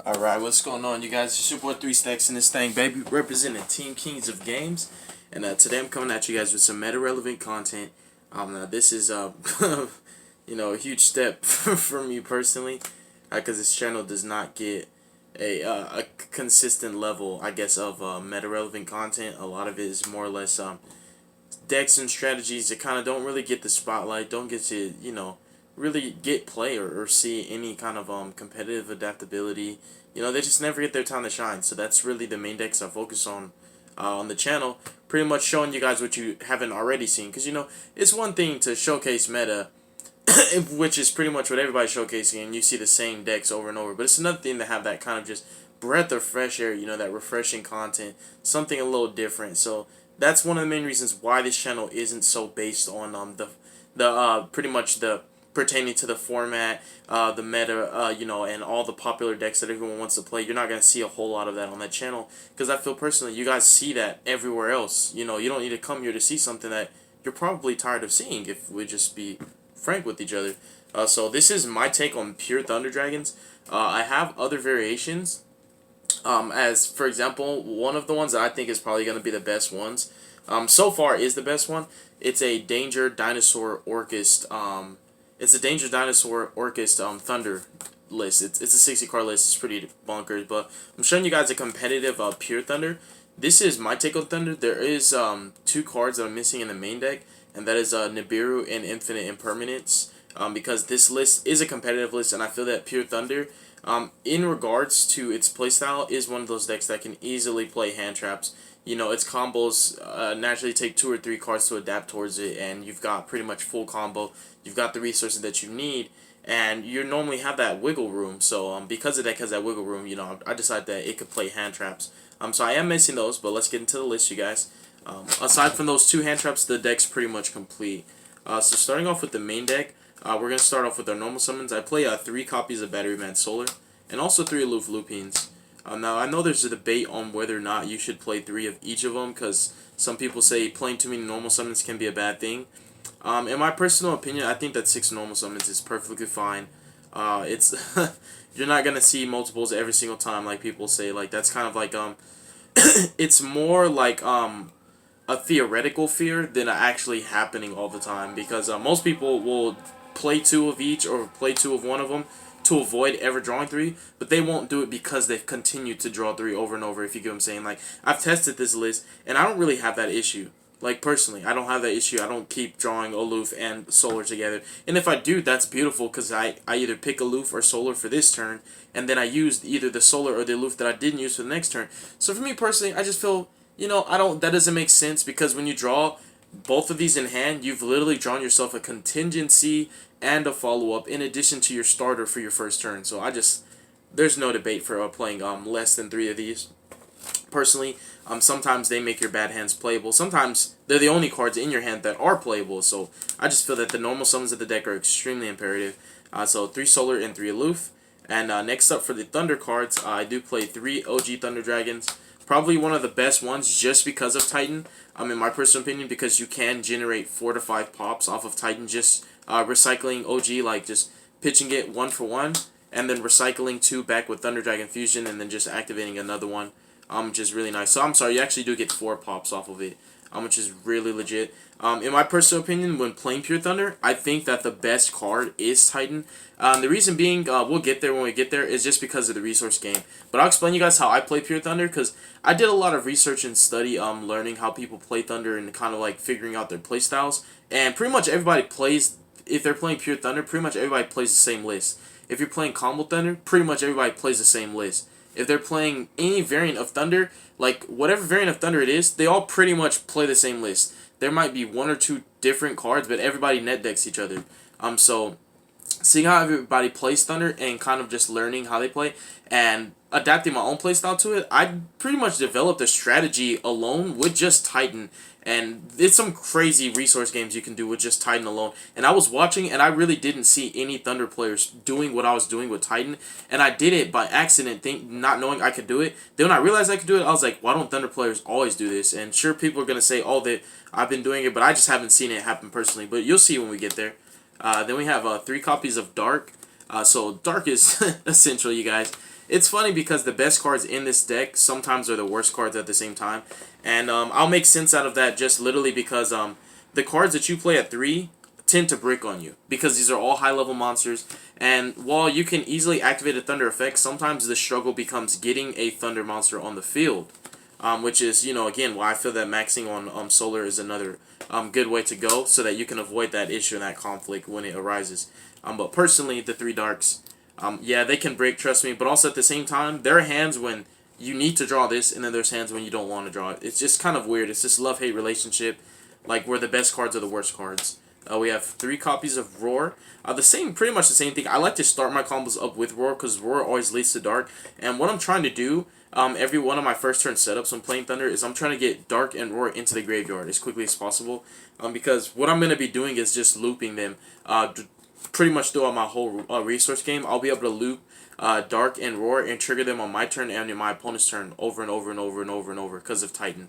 Alright, what's going on, you guys? It's your boy 3STACK in this thing, baby, representing Team Kings of Games. And today I'm coming at you guys with some meta-relevant content. Now this is, a huge step for me personally, because this channel does not get a consistent level, I guess, of meta-relevant content. A lot of it is more or less decks and strategies that kind of don't really get the spotlight, don't get to, really get play or see any kind of competitive adaptability. They just never get their time to shine. So that's really the main decks I focus on the channel, pretty much showing you guys what you haven't already seen. Because, it's one thing to showcase meta, which is pretty much what everybody's showcasing, and you see the same decks over and over. But it's another thing to have that kind of just breath of fresh air, that refreshing content, something a little different. So that's one of the main reasons why this channel isn't so based on the pretty much the pertaining to the format, the meta, and all the popular decks that everyone wants to play. You're not going to see a whole lot of that on that channel, because I feel personally you guys see that everywhere else. You don't need to come here to see something that you're probably tired of seeing, if we just be frank with each other. So this is my take on pure Thunder Dragons. I have other variations, as for example, one of the ones that I think is probably going to be the best ones, so far is the best one. It's a Danger Dinosaur Orchest. It's a Danger Dinosaur Orchest Thunder list. It's a 60 card list. It's pretty bonkers, but I'm showing you guys a competitive pure Thunder. This is my take on Thunder. There is two cards that I'm missing in the main deck, and that is Nibiru and Infinite Impermanence. Because this list is a competitive list, and I feel that pure Thunder, in regards to its playstyle, is one of those decks that can easily play hand traps. Its combos naturally take 2 or 3 cards to adapt towards it, and you've got pretty much full combo. You've got the resources that you need, and you normally have that wiggle room. So because the deck has that wiggle room, I decided that it could play hand traps. So I am missing those, but let's get into the list, you guys. Aside from those 2 hand traps, the deck's pretty much complete. So starting off with the main deck, we're going to start off with our normal summons. I play 3 copies of Battery Man Solar, and also 3 Aloof Lupines. Now, I know there's a debate on whether or not you should play 3 of each of them, because some people say playing too many normal summons can be a bad thing. In my personal opinion, I think that 6 normal summons is perfectly fine. It's you're not gonna see multiples every single time, like people say. Like, that's kind of like it's more like a theoretical fear than actually happening all the time, because most people will play 2 of each or play 2 of one of them to avoid ever drawing 3, but they won't do it because they've continued to draw 3 over and over, if you get what I'm saying. Like, I've tested this list, and I don't really have that issue. Like, personally, I don't have that issue. I don't keep drawing Aloof and Solar together. And if I do, that's beautiful, because I either pick Aloof or Solar for this turn, and then I used either the Solar or the Aloof that I didn't use for the next turn. So for me personally, I just feel, that doesn't make sense, because when you draw both of these in hand, you've literally drawn yourself a contingency and a follow-up in addition to your starter for your first turn. So there's no debate for playing less than 3 of these. Personally, sometimes they make your bad hands playable. Sometimes they're the only cards in your hand that are playable. So I just feel that the normal summons of the deck are extremely imperative. So 3 Solar and 3 Aloof. And next up for the Thunder cards, I do play 3 OG Thunder Dragons. Probably one of the best ones just because of Titan. In my personal opinion, because you can generate 4 to 5 pops off of Titan, just recycling OG, like just pitching it 1 for 1, and then recycling 2 back with Thunder Dragon Fusion, and then just activating another one, which is really nice. So I'm sorry, you actually do get 4 pops off of it, which is really legit. In my personal opinion, when playing Pure Thunder, I think that the best card is Titan. The reason being, we'll get there when we get there, is just because of the resource game. But I'll explain you guys how I play Pure Thunder, because I did a lot of research and study, learning how people play Thunder and kind of like figuring out their play styles. And pretty much everybody plays, if they're playing Pure Thunder, pretty much everybody plays the same list. If you're playing Combo Thunder, pretty much everybody plays the same list. If they're playing any variant of Thunder, like whatever variant of Thunder it is, they all pretty much play the same list. There might be 1 or 2 different cards, but everybody net decks each other. So seeing how everybody plays Thunder and kind of just learning how they play and adapting my own playstyle to it, I pretty much developed a strategy alone with just Titan. And it's some crazy resource games you can do with just Titan alone. And I was watching, and I really didn't see any Thunder players doing what I was doing with Titan. And I did it by accident, not knowing I could do it. Then when I realized I could do it, I was like, why don't Thunder players always do this? And sure, people are going to say, oh, that I've been doing it, but I just haven't seen it happen personally. But you'll see when we get there. Then we have 3 copies of Dark. So Dark is essential, you guys. it's funny because the best cards in this deck sometimes are the worst cards at the same time. And I'll make sense out of that just literally because the cards that you play at 3 tend to brick on you because these are all high level monsters, and while you can easily activate a thunder effect, sometimes the struggle becomes getting a thunder monster on the field, which is, you know, again, why I feel that maxing on solar is another good way to go so that you can avoid that issue and that conflict when it arises. But personally, the 3 darks, yeah, they can break, trust me, but also at the same time, there are hands when you need to draw this, and then there's hands when you don't want to draw it. It's just kind of weird. It's this love-hate relationship, like where the best cards are the worst cards. We have 3 copies of Roar. Pretty much the same thing. I like to start my combos up with Roar because Roar always leads to Dark. And what I'm trying to do, every one of my first turn setups when playing Thunder is I'm trying to get Dark and Roar into the graveyard as quickly as possible. Because what I'm going to be doing is just looping them. Pretty much throughout my whole resource game, I'll be able to loop Dark and Roar and trigger them on my turn and in my opponent's turn over and over and over and over and over because of Titan.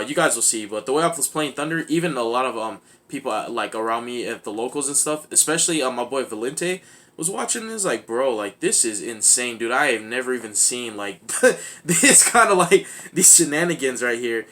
You guys will see, but the way I was playing Thunder, even a lot of people like around me at the locals and stuff, especially my boy Valente, was watching this like, bro, like this is insane, dude. I have never even seen like this kind of like these shenanigans right here,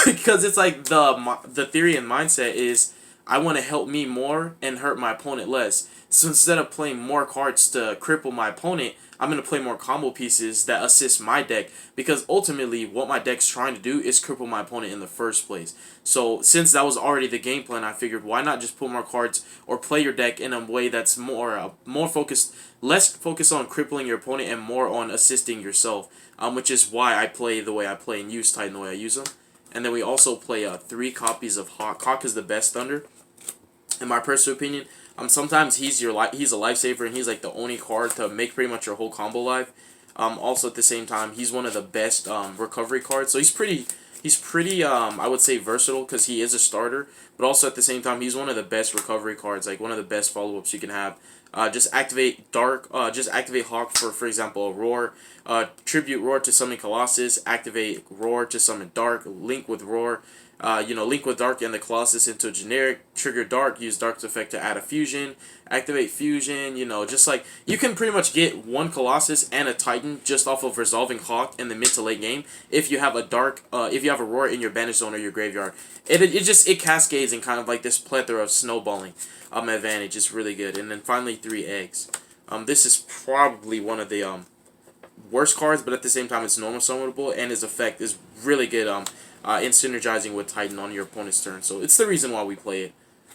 because it's like the theory and mindset is I want to help me more and hurt my opponent less. So instead of playing more cards to cripple my opponent, I'm going to play more combo pieces that assist my deck, because ultimately what my deck's trying to do is cripple my opponent in the first place. So since that was already the game plan, I figured why not just put more cards or play your deck in a way that's more focused, less focused on crippling your opponent and more on assisting yourself, which is why I play the way I play and use Titan the way I use them. And then we also play 3 copies of Hawk. Hawk is the best Thunder, in my personal opinion. Sometimes he's a lifesaver, and he's like the only card to make pretty much your whole combo live. Also at the same time, he's one of the best recovery cards. So he's pretty I would say versatile because he is a starter, but also at the same time he's one of the best recovery cards, like one of the best follow-ups you can have. Just activate Dark, just activate Hawk for example, Roar, tribute Roar to summon Colossus, activate Roar to summon Dark, link with Roar, link with Dark and the Colossus into a generic, trigger Dark, use Dark's effect to add a fusion, activate fusion, just like, you can pretty much get one Colossus and a Titan just off of resolving Hawk in the mid to late game if you have a Dark, if you have a Roar in your banish zone or your graveyard. It cascades in kind of like this plethora of snowballing advantage. Is really good. And then finally 3 eggs. This is probably one of the worst cards, but at the same time it's normal summonable, and his effect is really good in synergizing with Titan on your opponent's turn. So it's the reason why we play it.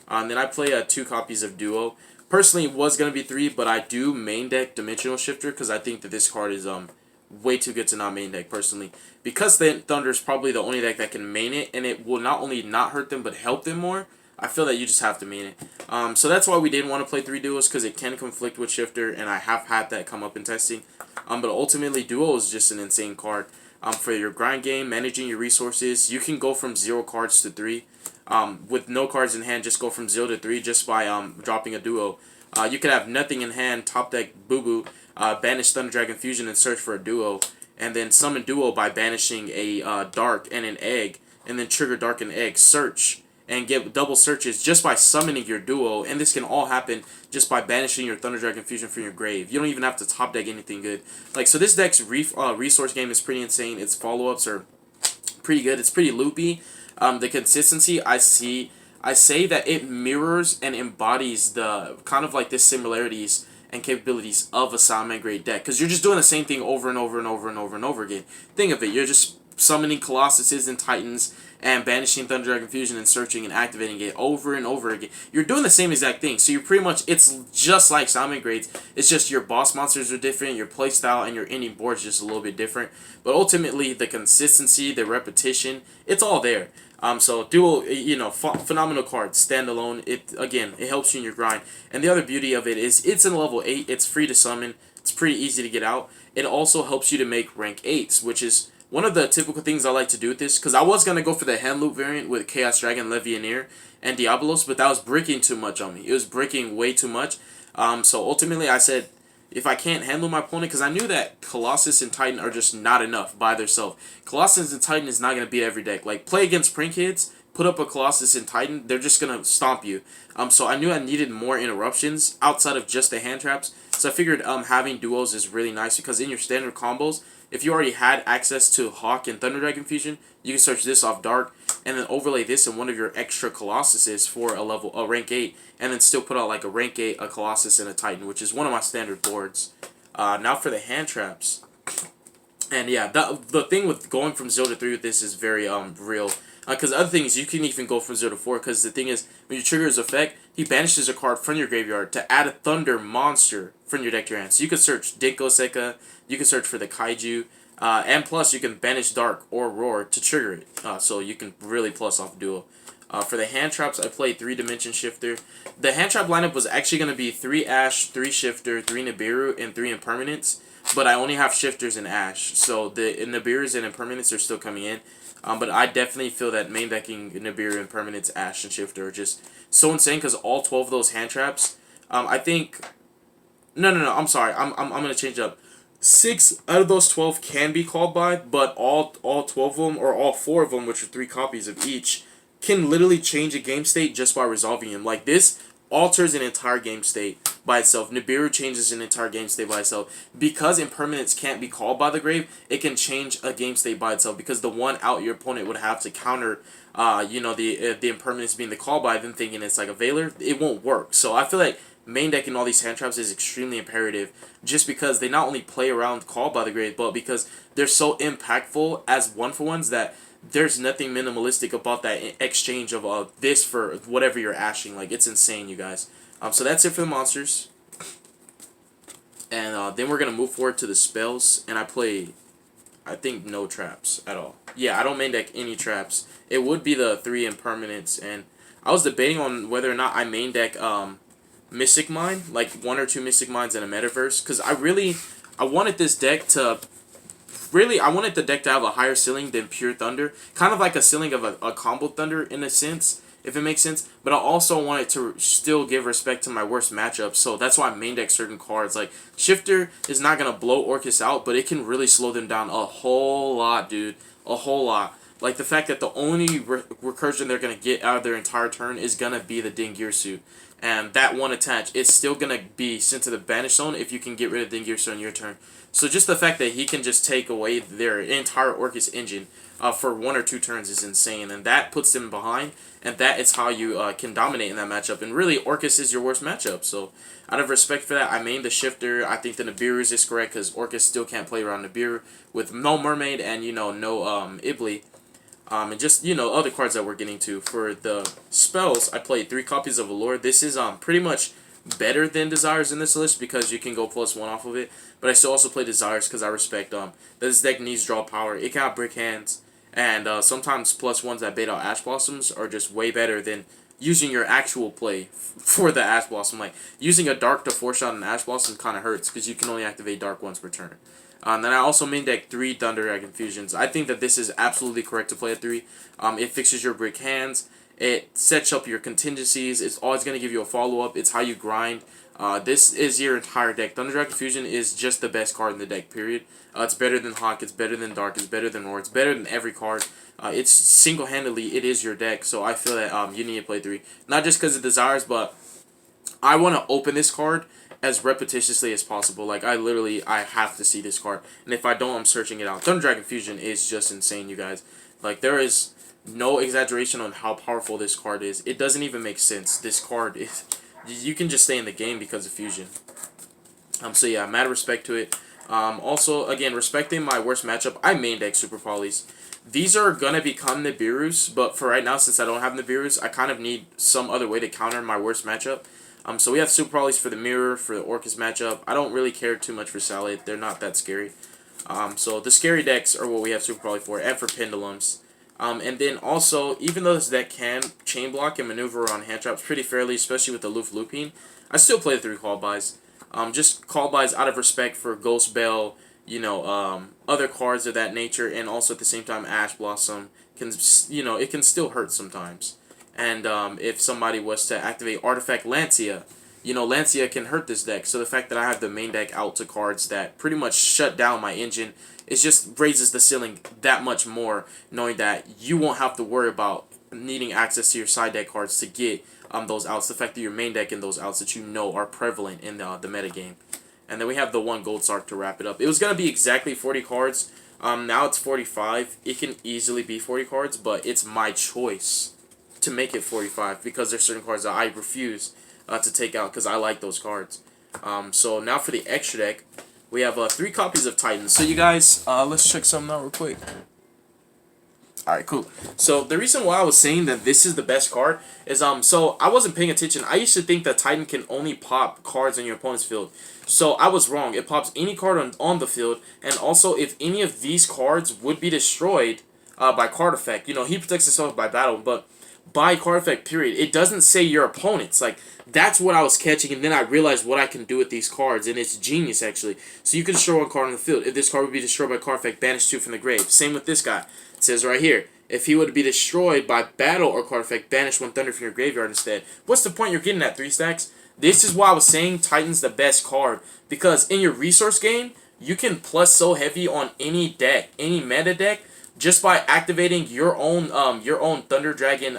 And then I play 2 copies of Duo. Personally, it was going to be 3, but I do main deck Dimensional Shifter because I think that this card is way too good to not main deck personally. Because Thunder is probably the only deck that can main it, and it will not only not hurt them but help them more. I feel that you just have to main it. So that's why we didn't want to play 3 duos, because it can conflict with Shifter, and I have had that come up in testing. But ultimately, Duo is just an insane card. For your grind game, managing your resources, you can go from 0 cards to 3. With no cards in hand, just go from 0 to 3 just by dropping a Duo. You can have nothing in hand, top deck Boo Boo, banish Thunder Dragon Fusion and search for a Duo, and then summon Duo by banishing a Dark and an Egg, and then trigger Dark and Egg, search, and get double searches just by summoning your Duo, and this can all happen just by banishing your Thunder Dragon Fusion from your grave. You don't even have to top deck anything good. So this deck's resource game is pretty insane. Its follow-ups are pretty good. It's pretty loopy. The consistency, I say that it mirrors and embodies the kind of like the similarities and capabilities of a Salmon Grade deck, because you're just doing the same thing over and over and over and over and over again. Think of it, you're just summoning Colossuses and Titans and banishing Thunder Dragon Fusion and searching and activating it over and over again. You're doing the same exact thing. So you're pretty much, it's just like Salmon Grades. It's just your boss monsters are different, your playstyle and your ending board is just a little bit different. But ultimately, the consistency, the repetition, it's all there. So Duo, phenomenal card, standalone. It helps you in your grind. And the other beauty of it is it's in level 8. It's free to summon. It's pretty easy to get out. It also helps you to make rank 8s, which is one of the typical things I like to do with this, because I was going to go for the hand loop variant with Chaos Dragon, Levianeer, and Diabolos, but that was bricking too much on me. It was bricking way too much. So ultimately I said, if I can't handle my opponent, because I knew that Colossus and Titan are just not enough by themselves. Colossus and Titan is not going to beat every deck. Like, play against Prin Kids, put up a Colossus and Titan, they're just going to stomp you. So I knew I needed more interruptions outside of just the hand traps. So I figured having duos is really nice because in your standard combos, if you already had access to Hawk and Thunder Dragon Fusion, you can search this off Dark and then overlay this in one of your extra Colossuses for a rank 8, and then still put out like a rank 8, a Colossus, and a Titan, which is one of my standard boards. Now for the hand traps. And yeah, the thing with going from 0 to 3 with this is very real. Because other things, you can even go from 0 to 4. Because the thing is, when you trigger his effect, he banishes a card from your graveyard to add a Thunder monster from your deck to your hand. So you can search Dinko Seka, you can search for the Kaiju, and plus you can banish Dark or Roar to trigger it. So you can really plus off duo. For the hand traps, I played 3 Dimension Shifter. The hand trap lineup was actually going to be 3 Ash, 3 Shifter, 3 Nibiru, and 3 Impermanence. But I only have Shifters and Ash. So the Nibirus and Impermanence are still coming in. But I definitely feel that main decking Nibiru, Impermanence, Ash, and Shifter are just so insane because all 12 of those hand traps, I think... No, I'm sorry. I'm going to change it up. 6 out of those 12 can be called by, but all 12 of them, or all 4 of them, which are 3 copies of each, can literally change a game state just by resolving him. Like this alters an entire game state by itself. Nibiru changes an entire game state by itself. Because Impermanence can't be called by the grave, it can change a game state by itself. Because the one out your opponent would have to counter, the Impermanence being the call by, them thinking it's like a Veiler, it won't work. So I feel like main decking all these hand traps is extremely imperative, just because they not only play around call by the grave, but because they're so impactful as 1-for-1s that there's nothing minimalistic about that exchange of this for whatever you're ashing. Like, it's insane, you guys. So that's it for the monsters. And then we're going to move forward to the spells. And I play, I think, no traps at all. Yeah, I don't main deck any traps. It would be the 3 Impermanence. And I was debating on whether or not I main deck Mystic Mine. Like, 1 or 2 Mystic Mines in a Metaverse. Because I wanted this deck to... Really, I wanted the deck to have a higher ceiling than pure Thunder. Kind of like a ceiling of a combo Thunder in a sense, if it makes sense. But I also wanted to still give respect to my worst matchups. So that's why I main deck certain cards. Like, Shifter is not going to blow Orcus out, but it can really slow them down a whole lot, dude. A whole lot. Like, the fact that the only recursion they're going to get out of their entire turn is going to be the Dingirsu. And that one attach, it's still going to be sent to the banish zone if you can get rid of Dingirsu on your turn. So just the fact that he can just take away their entire Orcus engine for 1 or 2 turns is insane. And that puts them behind. And that is how you can dominate in that matchup. And really, Orcus is your worst matchup. So out of respect for that, I main the Shifter. I think the Nibiru is correct because Orcus still can't play around Nibiru with no Mermaid and, no Ibli. And just, other cards that we're getting to. For the spells, I played 3 copies of Allure. This is pretty much better than Desires in this list because you can go +1 off of it. But I still also play Desires because I respect that this deck needs draw power. It can have brick hands. And sometimes +1s that bait out Ash Blossoms are just way better than using your actual play for the Ash Blossom. Like, using a Dark to 4-shot an Ash Blossom kind of hurts because you can only activate Dark once per turn. And then I also main deck 3 Thunder Dragon Fusions. I think that this is absolutely correct to play at 3. It fixes your brick hands. It sets up your contingencies. It's always going to give you a follow-up. It's how you grind. This is your entire deck. Thunder Dragon Fusion is just the best card in the deck, period. It's better than Hawk. It's better than Dark. It's better than Roar. It's better than every card. It's single-handedly, it is your deck. So I feel that you need to play 3. Not just because of Desires, but I want to open this card as repetitiously as possible. Like, I have to see this card. And if I don't, I'm searching it out. Thunder Dragon Fusion is just insane, you guys. Like, there is no exaggeration on how powerful this card is. It doesn't even make sense. This card is... You can just stay in the game because of Fusion. So yeah, mad respect to it. Also, again, respecting my worst matchup, I main deck Super Polys. These are going to become Nibirus, but for right now, since I don't have Nibirus, I kind of need some other way to counter my worst matchup. So we have Super Polys for the Mirror, for the Orcus matchup. I don't really care too much for Salad. They're not that scary. So the scary decks are what we have Super Poly for, and for Pendulums. And then also, even though this deck can chain block and maneuver on hand traps pretty fairly, especially with the Loof Looping, I still play the 3 call buys. Just call buys out of respect for Ghost Bell, other cards of that nature, and also at the same time Ash Blossom can, it can still hurt sometimes. And if somebody was to activate Artifact Lancia, Lancia can hurt this deck. So the fact that I have the main deck out to cards that pretty much shut down my engine, it just raises the ceiling that much more, knowing that you won't have to worry about needing access to your side deck cards to get those outs. The fact that your main deck and those outs that are prevalent in the metagame. And then we have the one Gold Sark to wrap it up. It was going to be exactly 40 cards. Now it's 45. It can easily be 40 cards, but it's my choice to make it 45 because there's certain cards that I refuse to take out because I like those cards. So now for the extra deck, we have 3 copies of Titans. So you guys, let's check something out real quick. Alright, cool. So the reason why I was saying that this is the best card is so I wasn't paying attention. I used to think that Titan can only pop cards in your opponent's field. So I was wrong. It pops any card on the field, and also if any of these cards would be destroyed by card effect. You know, he protects himself by battle, but by card effect, period. It doesn't say your opponent's. Like, that's what I was catching, and then I realized what I can do with these cards, and it's genius, actually. So you can destroy 1 card on the field. If this card would be destroyed by card effect, banish 2 from the grave. Same with this guy. It says right here, if he would be destroyed by battle or card effect, banish 1 thunder from your graveyard instead. What's the point you're getting at, 3 stacks? This is why I was saying Titan's the best card, because in your resource game, you can plus so heavy on any deck, any meta deck, just by activating your own Thunder Dragon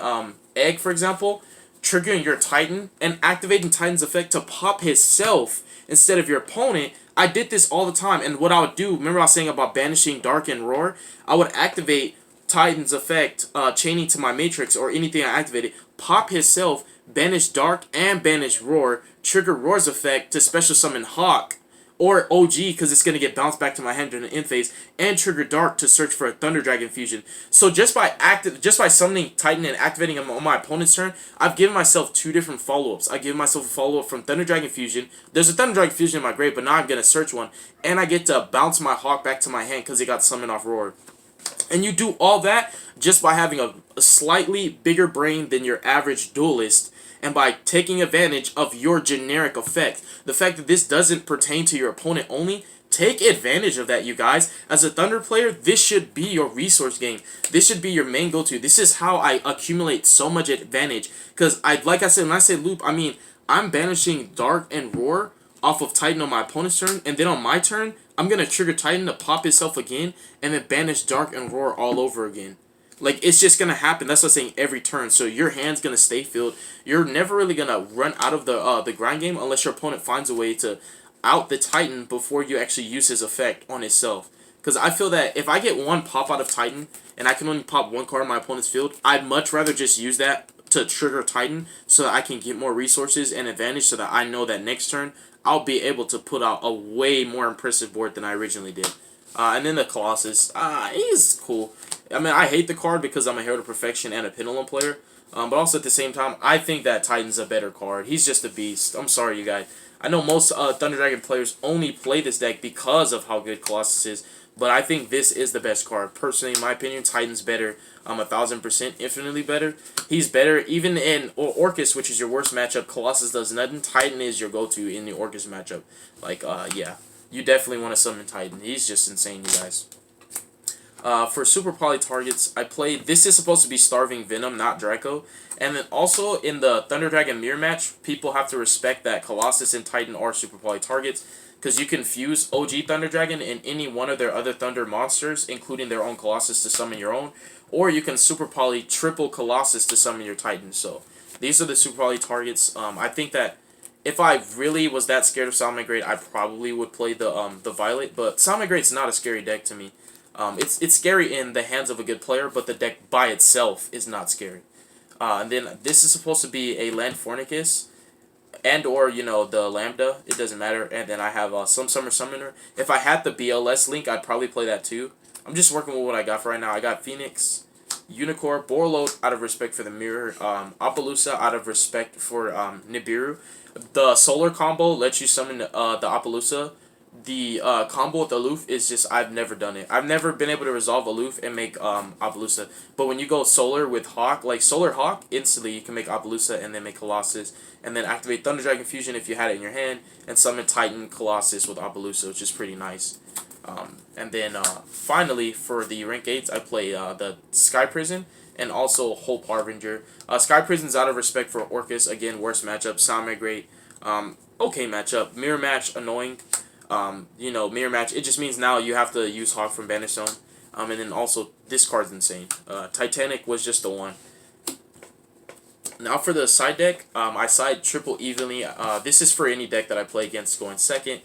egg, for example, triggering your Titan, and activating Titan's effect to pop himself instead of your opponent. I did this all the time, and what I would do, remember I was saying about banishing Dark and Roar? I would activate Titan's effect, chaining to my Matrix, or anything I activated, pop himself, banish Dark and banish Roar, trigger Roar's effect to special summon Hawk, or OG, because it's going to get bounced back to my hand during the end phase, and trigger Dark to search for a Thunder Dragon fusion. So just by summoning Titan and activating him on my opponent's turn, I've given myself 2 different follow-ups. I give myself a follow-up from Thunder Dragon fusion. There's a Thunder Dragon fusion in my grave, but now I'm going to search one, and I get to bounce my Hawk back to my hand because it got summoned off Roar. And you do all that just by having a slightly bigger brain than your average duelist, and by taking advantage of your generic effect. The fact that this doesn't pertain to your opponent only, take advantage of that, you guys. As a Thunder player, this should be your resource game. This should be your main go-to. This is how I accumulate so much advantage. Because, like I said, when I say loop, I mean, I'm banishing Dark and Roar off of Titan on my opponent's turn, and then on my turn, I'm going to trigger Titan to pop itself again, and then banish Dark and Roar all over again. Like, it's just going to happen. That's what I'm saying, every turn. So your hand's going to stay filled. You're never really going to run out of the grind game unless your opponent finds a way to out the Titan before you actually use his effect on itself. Because I feel that if I get 1 pop out of Titan, and I can only pop 1 card in my opponent's field, I'd much rather just use that to trigger Titan so that I can get more resources and advantage, so that I know that next turn I'll be able to put out a way more impressive board than I originally did. And then the Colossus, he's cool. I mean, I hate the card because I'm a Herald of Perfection and a Pendulum player. But also at the same time, I think that Titan's a better card. He's just a beast. I'm sorry, you guys. I know most Thunder Dragon players only play this deck because of how good Colossus is. But I think this is the best card. Personally, in my opinion, Titan's better. 1000%, infinitely better. He's better even in Orcus, which is your worst matchup. Colossus does nothing. Titan is your go-to in the Orcus matchup. Like, yeah. You definitely want to summon Titan. He's just insane, you guys. For Super Poly targets, I played... This is supposed to be Starving Venom, not Draco. And then also in the Thunder Dragon Mirror match, people have to respect that Colossus and Titan are Super Poly targets, because you can fuse OG Thunder Dragon and any one of their other Thunder monsters, including their own Colossus, to summon your own. Or you can Super Poly triple Colossus to summon your Titan. So these are the Super Poly targets. I think that if I really was that scared of Salamagrade, I probably would play the Violet. But Salamagrade's not a scary deck to me. It's scary in the hands of a good player, but the deck by itself is not scary. And then this is supposed to be a Land Fornicus, and or, you know, the Lambda. It doesn't matter. And then I have some Summer Summoner. If I had the BLS link, I'd probably play that too. I'm just working with what I got for right now. I got Phoenix, Unicorn, Borload out of respect for the Mirror, Appaloosa out of respect for Nibiru. The Solar combo lets you summon the Appaloosa. The combo with Aloof is just, I've never done it. I've never been able to resolve Aloof and make Appaloosa. But when you go Solar with Hawk, like Solar Hawk, instantly you can make Appaloosa and then make Colossus. And then activate Thunder Dragon Fusion if you had it in your hand. And summon Titan Colossus with Appaloosa, which is pretty nice. And then finally, for the rank 8s, I play the Sky Prison and also Hope Harbinger. Sky Prison's out of respect for Orcus. Again, worst matchup. Salamagrade, okay matchup. Mirror match, annoying. You know, mirror match, it just means now you have to use Hawk from Banish Zone. And then also, this card's insane. Titanic was just the one. Now for the side deck, I side triple evenly. This is for any deck that I play against going second.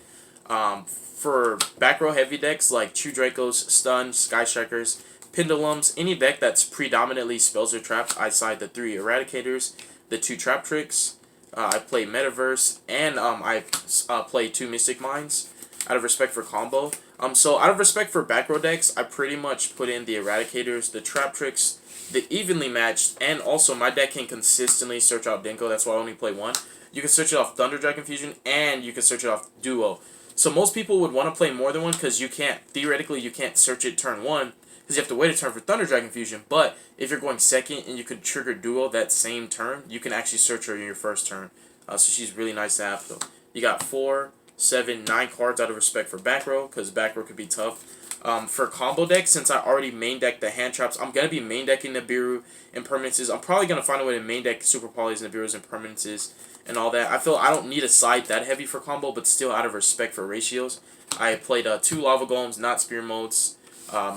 For back row heavy decks like True Dracos, Stun, Sky Strikers, Pendulums, any deck that's predominantly spells or traps, I side the 3 Eradicators, the 2 Trap Tricks. I play Metaverse, and I play 2 Mystic Mines out of respect for combo. So out of respect for back row decks, I pretty much put in the Eradicators, the Trap Tricks, the evenly matched, and also my deck can consistently search out Dinko. That's why I only play 1. You can search it off Thunder Dragon Fusion, and you can search it off Duo. So most people would want to play more than 1 because you can't, theoretically, you can't search it turn 1 because you have to wait a turn for Thunder Dragon Fusion. But if you're going second and you could trigger Duo that same turn, you can actually search her in your first turn. So she's really nice to have. So you got 4, 7, 9 cards out of respect for back row because back row could be tough. For combo decks, since I already main decked the hand traps, I'm going to be main decking Nibiru and permanences. I'm probably going to find a way to main deck Super Polys, Nibirus, and permanences and all that. I feel I don't need a side that heavy for combo, but still out of respect for ratios. I played 2 Lava Golems, not Spear Modes.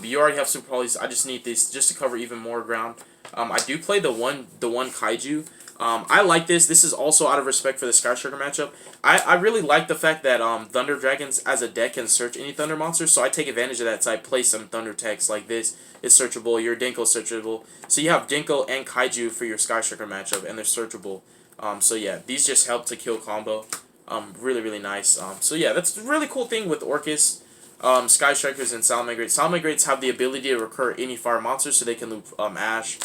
You already have Super Polys. I just need this just to cover even more ground. I do play the one Kaiju. I like this. This is also out of respect for the Sky Striker matchup. I really like the fact that Thunder Dragons as a deck can search any Thunder monster, so I take advantage of that. So I play some Thunder techs like this. It's searchable. Your Dinko is searchable. So you have Dinko and Kaiju for your Sky Striker matchup, and they're searchable. So yeah, these just help to kill combo. Really, really nice. So yeah, that's a really cool thing with Orcus, Sky Strikers, and Salamangreats. Salamangreats have the ability to recur any fire monster, so they can loop Ash.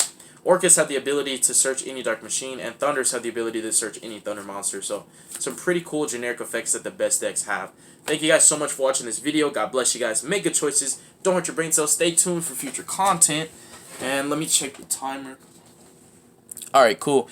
Orcus have the ability to search any Dark Machine, and Thunders have the ability to search any Thunder monster. So some pretty cool generic effects that the best decks have. Thank you guys so much for watching this video. God bless you guys. Make good choices. Don't hurt your brain cells. Stay tuned for future content. And let me check the timer. Alright, cool.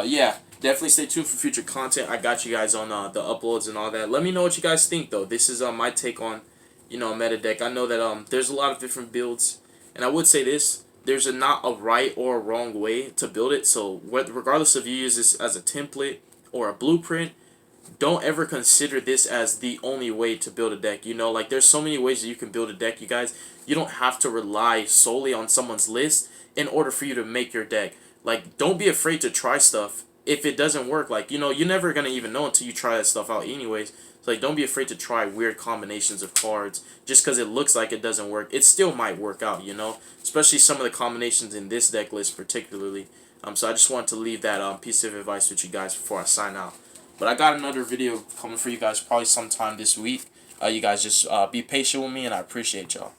Yeah. Definitely stay tuned for future content. I got you guys on the uploads and all that. Let me know what you guys think, though. This is my take on, meta deck. I know that there's a lot of different builds, and I would say this: there's not a right or a wrong way to build it. So, regardless if you use this as a template or a blueprint, don't ever consider this as the only way to build a deck. Like there's so many ways that you can build a deck, you guys. You don't have to rely solely on someone's list in order for you to make your deck. Like, don't be afraid to try stuff. If it doesn't work, like, you're never going to even know until you try that stuff out anyways. So, like, don't be afraid to try weird combinations of cards. Just because it looks like it doesn't work, it still might work out, Especially some of the combinations in this deck list particularly. So I just wanted to leave that piece of advice with you guys before I sign out. But I got another video coming for you guys probably sometime this week. You guys just be patient with me, and I appreciate y'all.